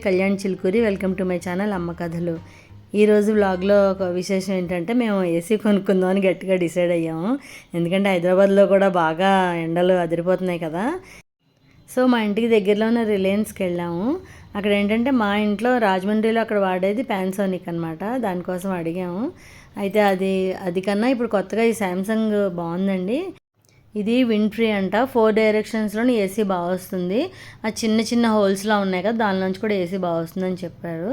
Kalyan Chilukuri. Welcome to my channel అమ్మ కథలు. ఈరోజు వ్లాగ్లో ఒక విశేషం ఏంటంటే మేము ఏసీ కొనుక్కుందామని గట్టిగా డిసైడ్ అయ్యాము. ఎందుకంటే హైదరాబాద్లో కూడా బాగా ఎండలు అదిరిపోతున్నాయి కదా. సో మా ఇంటికి దగ్గరలో ఉన్న రిలయన్స్కి వెళ్ళాము. అక్కడ ఏంటంటే మా ఇంట్లో రాజమండ్రిలో అక్కడ వాడేది పానాసోనిక్ అనమాట. దానికోసం అడిగాము. అయితే అది కన్నా ఇప్పుడు కొత్తగా ఈ శాంసంగ్ బాగుందండి. ఇది విండ్ ఫ్రీ అంట. 4 డైరెక్షన్స్లోని ఏసీ బాగా వస్తుంది. ఆ చిన్న చిన్న హోల్స్లో ఉన్నాయి కదా, దానిలోంచి కూడా ఏసీ బాగా వస్తుందని చెప్పారు.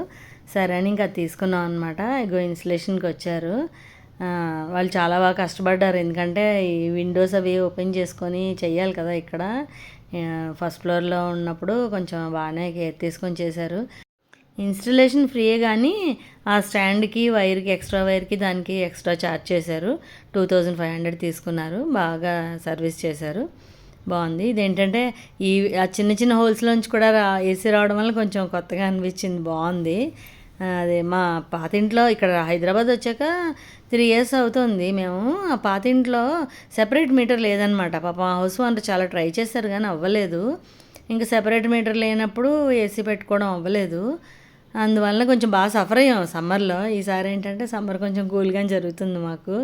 సరే అని ఇంకా తీసుకున్నాం అనమాట. ఇగో ఇన్స్టలేషన్కి వచ్చారు. వాళ్ళు చాలా బాగా కష్టపడ్డారు. ఎందుకంటే ఈ విండోస్ అవి ఓపెన్ చేసుకొని చెయ్యాలి కదా. ఇక్కడ ఫస్ట్ ఫ్లోర్లో ఉన్నప్పుడు కొంచెం బాగానే కేర్ తీసుకొని చేశారు. ఇన్స్టలేషన్ ఫ్రీయే, కానీ ఆ స్టాండ్కి వైర్కి ఎక్స్ట్రా వైర్కి దానికి ఎక్స్ట్రా ఛార్జ్ చేశారు. 2500 తీసుకున్నారు. బాగా సర్వీస్ చేశారు. బాగుంది. ఇదేంటంటే ఆ చిన్న చిన్న హోల్స్లోంచి కూడా ఏసీ రావడం వల్ల కొంచెం కొత్తగా అనిపించింది. బాగుంది. అదే మా పాతింట్లో ఇక్కడ హైదరాబాద్ వచ్చాక 3 years అవుతుంది. మేము ఆ పాతింట్లో సెపరేట్ మీటర్ లేదనమాట. పాపం హౌస్ ఓనర్ చాలా ట్రై చేశారు కానీ అవ్వలేదు. ఇంకా సెపరేట్ మీటర్ లేనప్పుడు ఏసీ పెట్టుకోవడం అవ్వలేదు. అందువల్ల కొంచెం బాగా సఫర్ అయ్యాం సమ్మర్లో. ఈసారి ఏంటంటే సమ్మర్ కొంచెం కూల్గా జరుగుతుంది మాకు.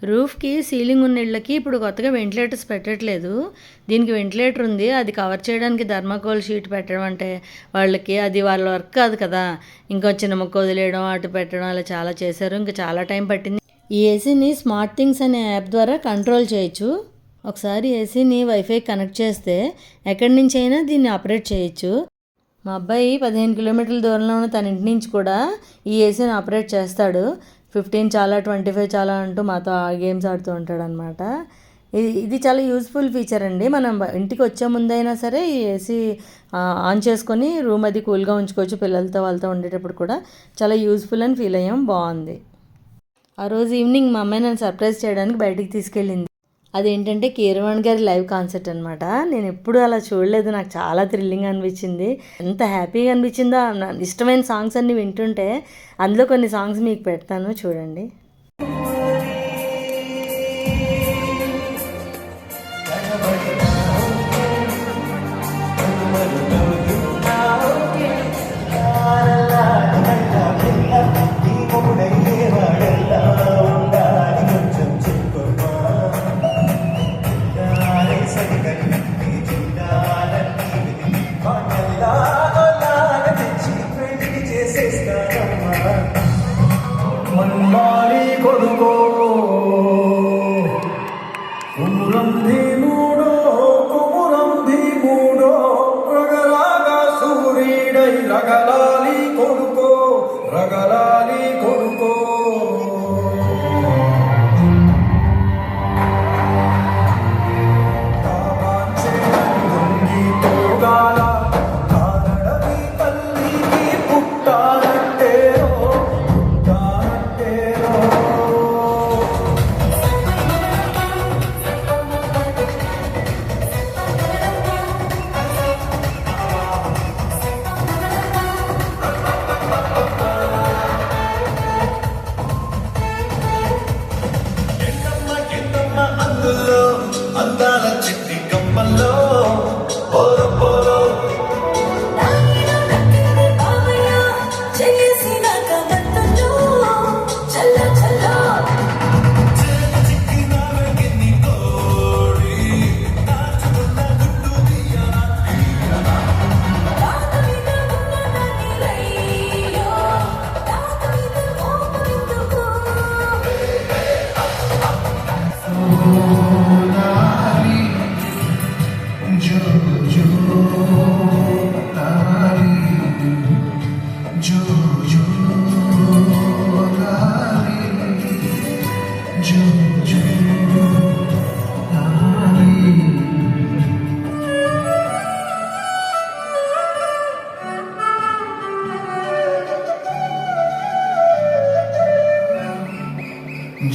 రూఫ్కి సీలింగ్ ఉన్న ఇళ్ళకి ఇప్పుడు కొత్తగా వెంటిలేటర్స్ పెట్టట్లేదు. దీనికి వెంటిలేటర్ ఉంది. అది కవర్ చేయడానికి థర్మాకోల్ షీట్ పెట్టడం అంటే వాళ్ళకి అది వాళ్ళ వర్క్ కాదు కదా. ఇంకా చిన్న మొక్క వదిలేయడం, అటు పెట్టడం అలా చాలా చేశారు. ఇంకా చాలా టైం పట్టింది. ఈ ఏసీని స్మార్ట్ థింగ్స్ అనే యాప్ ద్వారా కంట్రోల్ చేయొచ్చు. ఒకసారి ఏసీని వైఫై కనెక్ట్ చేస్తే ఎక్కడి నుంచి అయినా దీన్ని ఆపరేట్ చేయొచ్చు. మా అబ్బాయి 15 కిలోమీటర్ల దూరంలో ఉన్న తన ఇంటి నుంచి కూడా ఈ ఏసీని ఆపరేట్ చేస్తాడు. 15 చాలా, 25 చాలా అంటూ మాతో గేమ్స్ ఆడుతూ ఉంటాడు అనమాట. ఇది చాలా యూస్ఫుల్ ఫీచర్ అండి. మనం ఇంటికి వచ్చే ముందైనా సరే ఈ ఏసీ ఆన్ చేసుకొని రూమ్ అది కూల్గా ఉంచుకోవచ్చు. పిల్లలతో వాళ్ళతో ఉండేటప్పుడు కూడా చాలా యూస్ఫుల్ అని ఫీల్ అయ్యాం. బాగుంది. ఆ రోజు ఈవినింగ్ మా అమ్మాయి నన్ను సర్ప్రైజ్ చేయడానికి బయటికి తీసుకెళ్ళింది. అదేంటంటే కీరవాణి గారి లైవ్ కాన్సర్ట్ అనమాట. నేను ఎప్పుడూ అలా చూడలేదు. నాకు చాలా థ్రిల్లింగ్ అనిపించింది. ఎంత హ్యాపీగా అనిపించిందో. ఇష్టమైన సాంగ్స్ అన్నీ వింటుంటే అందులో కొన్ని సాంగ్స్ మీకు పెడతాను, చూడండి.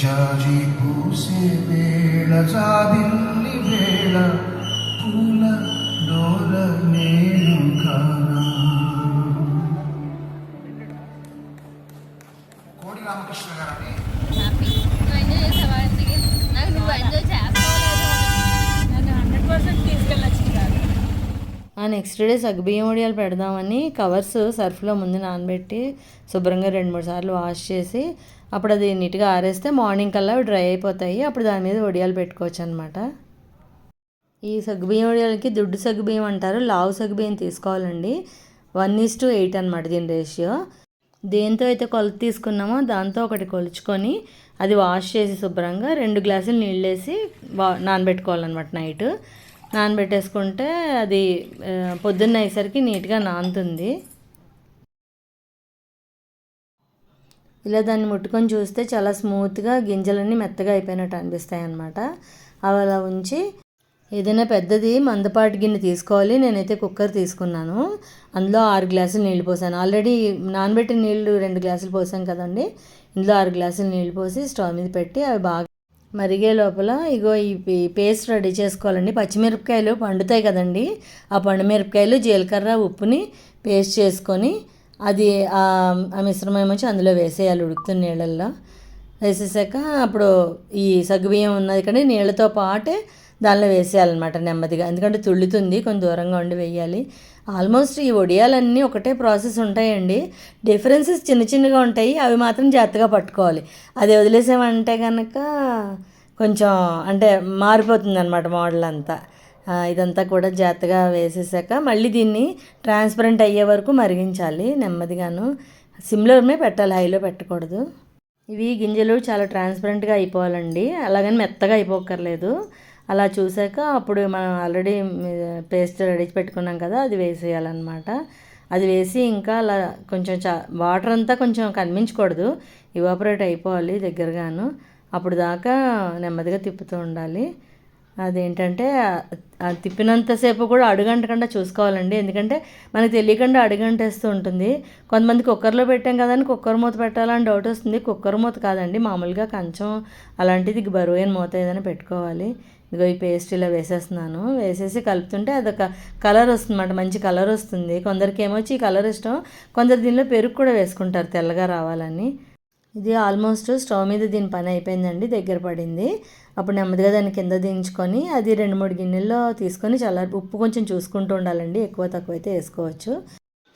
జాజి పూసే వేళ జాబిల్లి వేళ పూల డోల నేను కానా. కోడి రామకృష్ణ గారని నెక్స్ట్ డే సగ్గుబియ్యం వడియాలు పెడదామని కవర్స్ సర్ఫ్లో ముందు నానబెట్టి శుభ్రంగా 2-3 సార్లు వాష్ చేసి అప్పుడు అది నీట్గా ఆరేస్తే మార్నింగ్ కల్లా డ్రై అయిపోతాయి. అప్పుడు దాని మీద వడియాలు పెట్టుకోవచ్చు అనమాట. ఈ సగ్గుబియ్యం వడియాలకి దుడ్డు సగ్గుబియ్యం అంటారు. లావు సగ్గుబియ్యం తీసుకోవాలండి. 1:8 అనమాట దీని రేషియో. దేంతో అయితే కొలత తీసుకున్నామో దాంతో ఒకటి కొలుచుకొని అది వాష్ చేసి శుభ్రంగా 2 గ్లాసులు నీళ్ళు వేసి నానబెట్టుకోవాలన్నమాట. నైట్ నానబెట్టేసుకుంటే అది పొద్దున్న అయ్యేసరికి నీట్గా నానుతుంది. ఇలా దాన్ని ముట్టుకొని చూస్తే చాలా స్మూత్గా గింజలన్నీ మెత్తగా అయిపోయినట్టు అనిపిస్తాయి అన్నమాట. అవి అలా ఉంచి ఏదైనా పెద్దది మందపాటి గిన్నె తీసుకోవాలి. నేనైతే కుక్కర్ తీసుకున్నాను. అందులో 6 గ్లాసులు నీళ్ళు పోసాను. ఆల్రెడీ నానబెట్టిన నీళ్ళు 2 గ్లాసులు పోసాం కదండి. ఇందులో 6 గ్లాసులు నీళ్ళు పోసి స్టవ్ మీద పెట్టి అవి బాగా మరిగే లోపల ఇగో ఈ పేస్ట్ రెడీ చేసుకోవాలండి. పచ్చిమిరపకాయలు పండుతాయి కదండి. ఆ పండు మిరపకాయలు జీలకర్ర ఉప్పుని పేస్ట్ చేసుకొని అది ఆ మిశ్రమం వచ్చి అందులో వేసేయాలి ఉడుకుతున్న నీళ్ళల్లో. వేసేసాక అప్పుడు ఈ సగ్గుబియ్యం ఉన్నది కానీ నీళ్ళతో పాటే దానిలో వేసేయాలన్నమాట నెమ్మదిగా. ఎందుకంటే తుళ్ళుతుంది, కొంచెం దూరంగా ఉండి వేయాలి. ఆల్మోస్ట్ ఈ వడియాలన్నీ ఒకటే ప్రాసెస్ ఉంటాయండి. డిఫరెన్సెస్ చిన్న చిన్నగా ఉంటాయి. అవి మాత్రం జాగ్రత్తగా పట్టుకోవాలి. అది వదిలేసామంటే కనుక కొంచెం అంటే మారిపోతుంది అనమాట మోడల్ అంతా. ఇదంతా కూడా జాగ్రత్తగా వేసేసాక మళ్ళీ దీన్ని ట్రాన్స్పరెంట్ అయ్యే వరకు మరిగించాలి నెమ్మదిగాను. సిమ్లోనే పెట్టాలి, హైలో పెట్టకూడదు. ఇవి గింజలు చాలా ట్రాన్స్పరెంట్గా అయిపోవాలండి. అలాగని మెత్తగా అయిపోక్కర్లేదు. అలా చూసాక అప్పుడు మనం ఆల్రెడీ పేస్ట్ రెడీ పెట్టుకున్నాం కదా, అది వేసేయాలన్నమాట. అది వేసి ఇంకా అలా కొంచెం వాటర్ అంతా కొంచెం కనిపించకూడదు, ఇవాపరేట్ అయిపోవాలి దగ్గరగాను. అప్పుడు దాకా నెమ్మదిగా తిప్పుతూ ఉండాలి. అదేంటంటే తిప్పినంతసేపు కూడా అడుగంటకుండా చూసుకోవాలండి. ఎందుకంటే మనకు తెలియకుండా అడుగంటేస్తూ ఉంటుంది. కొంతమంది కుక్కర్లో పెట్టాం కదా అని కుక్కర్ మూత పెట్టాలని డౌట్ వస్తుంది. కుక్కర్ మూత కాదండి, మామూలుగా కంచం అలాంటిది బరువైన మూత ఏదైనా పెట్టుకోవాలి. ఇదిగో ఈ పేస్ట్ ఇలా వేసేస్తున్నాను. వేసేసి కలుపుతుంటే అదొక కలర్ వస్తుందన్నమాట, మంచి కలర్ వస్తుంది. కొందరికి ఏమొచ్చి ఈ కలర్ ఇష్టం, కొందరు దీనిలో పెరుగు కూడా వేసుకుంటారు తెల్లగా రావాలని. ఇది ఆల్మోస్ట్ స్టవ్ మీద దీని పని అయిపోయిందండి, దగ్గర పడింది. అప్పుడు నెమ్మదిగా దాన్ని కింద దించుకొని అది 2-3 గిన్నెల్లో తీసుకొని ఉప్పు కొంచెం చూసుకుంటూ ఉండాలండి. ఎక్కువ తక్కువ అయితే వేసుకోవచ్చు.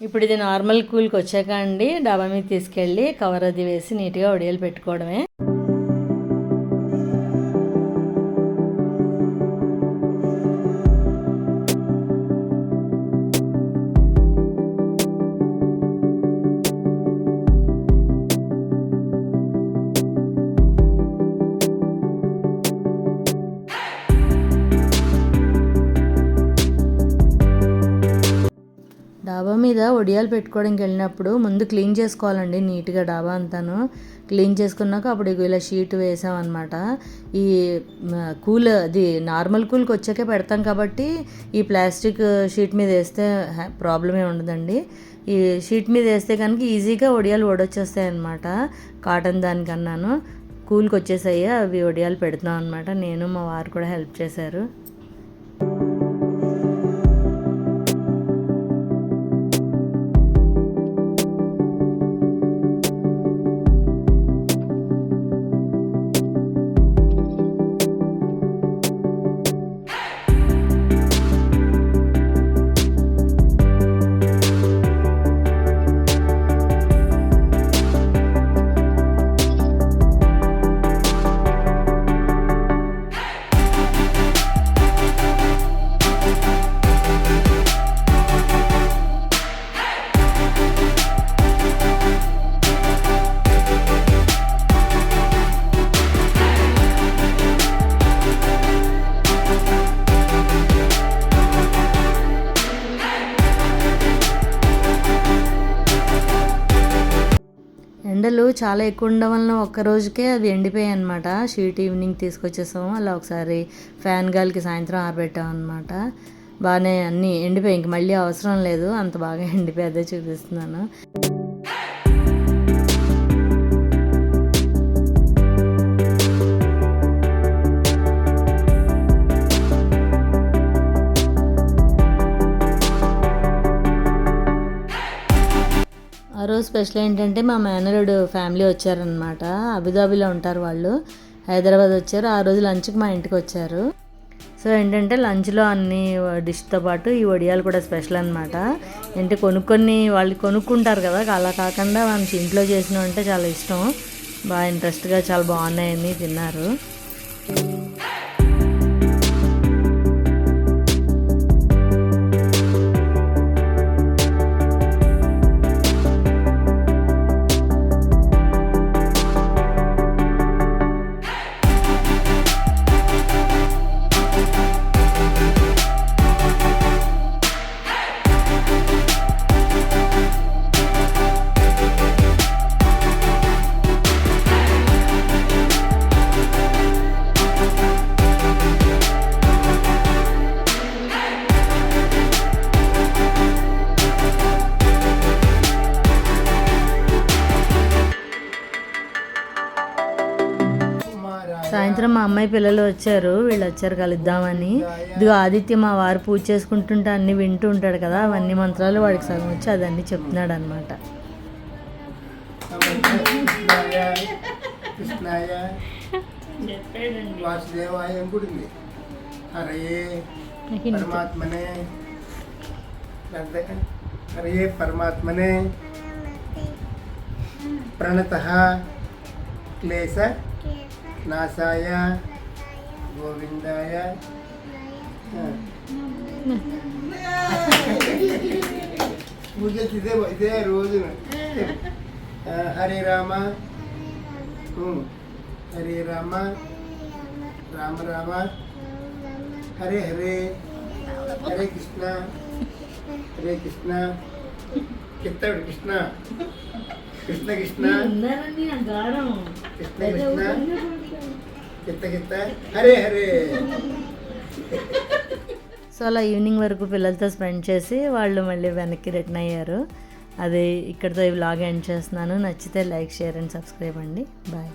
ఇప్పుడు ఇది నార్మల్ కూల్కి వచ్చాక అండి డాబా మీద తీసుకెళ్ళి కవర్ అది వేసి నీట్గా వడియాలు పెట్టుకోవడమే. డాబా మీద వడియాలు పెట్టుకోవడానికి వెళ్ళినప్పుడు ముందు క్లీన్ చేసుకోవాలండి నీట్గా. డాబా అంతాను క్లీన్ చేసుకున్నాక అప్పుడు ఇలా షీట్ వేసామన్నమాట. ఈ అది నార్మల్ కూల్కి వచ్చాకే పెడతాం కాబట్టి ఈ ప్లాస్టిక్ షీట్ మీద వేస్తే ప్రాబ్లమే ఉండదండి. ఈ షీట్ మీద వేస్తే కనుక ఈజీగా వడియాలు వడొచ్చేస్తాయి అన్నమాట. కాటన్ దానికన్నాను కూల్కి వచ్చేసాయి అవి వడియాలు పెడుతున్నాం అనమాట. నేను మా వారు కూడా హెల్ప్ చేశారు. ఎండలు చాలా ఎక్కువ ఉండడం వలన ఒక్క రోజుకే అవి ఎండిపోయాయి అనమాట. షీట్ ఈవినింగ్ తీసుకొచ్చేసాము. అలా ఒకసారి ఫ్యాన్ గాలికి సాయంత్రం ఆరబెట్టాం అనమాట. బాగానే అన్నీ ఎండిపోయాయి, ఇంక మళ్ళీ అవసరం లేదు, అంత బాగా ఎండిపోయి అదే చూపిస్తున్నాను. ఆ రోజు స్పెషల్ ఏంటంటే మా మేనరుడు ఫ్యామిలీ వచ్చారనమాట. అబుదాబిలో ఉంటారు వాళ్ళు, హైదరాబాద్ వచ్చారు. ఆ రోజు లంచ్కి మా ఇంటికి వచ్చారు. సో ఏంటంటే లంచ్లో అన్ని డిష్తో పాటు ఈ వడియాలు కూడా స్పెషల్ అనమాట. ఏంటి వాళ్ళు కొనుక్కుంటారు కదా, అలా కాకుండా మనకి ఇంట్లో చేసినవి అంటే చాలా ఇష్టం. బాగా ఇంట్రెస్ట్గా చాలా బాగున్నాయని తిన్నారు. సాయంత్రం మా అమ్మాయి పిల్లలు వచ్చారు, వీళ్ళు వచ్చారు కలుద్దామని. ఇదిగో ఆదిత్య మా వారు పూజ చేసుకుంటుంటే అన్నీ వింటూ ఉంటాడు కదా, అవన్నీ మంత్రాలు వాడికి సగం వచ్చి అదన్నీ చెప్తున్నాడు అనమాట. కృష్ణాయ వాసుదేవాయ గుడింది. హరయే పరమాత్మనే హరయే పరమాత్మనే ప్రణతః క్లేశ నాశాయ గోవిందాయ. పూజ ఇదే రోజున హరే రామ హరే రామ రామ రామ హరే హరే హరే కృష్ణ హరే కృష్ణ చెప్తాడు కృష్ణ కృష్ణ కృష్ణ కృష్ణ కృష్ణ కిత్త కిత్త హరే హరే. సో అలా ఈవినింగ్ వరకు పిల్లలతో స్పెండ్ చేసి వాళ్ళు మళ్ళీ వెనక్కి రిటర్న్ అయ్యారు. అది ఇక్కడితో ఈ వ్లాగ్ ఎండ్ చేస్తున్నాను. నచ్చితే లైక్, షేర్ అండ్ సబ్స్క్రైబ్ అండి. బాయ్.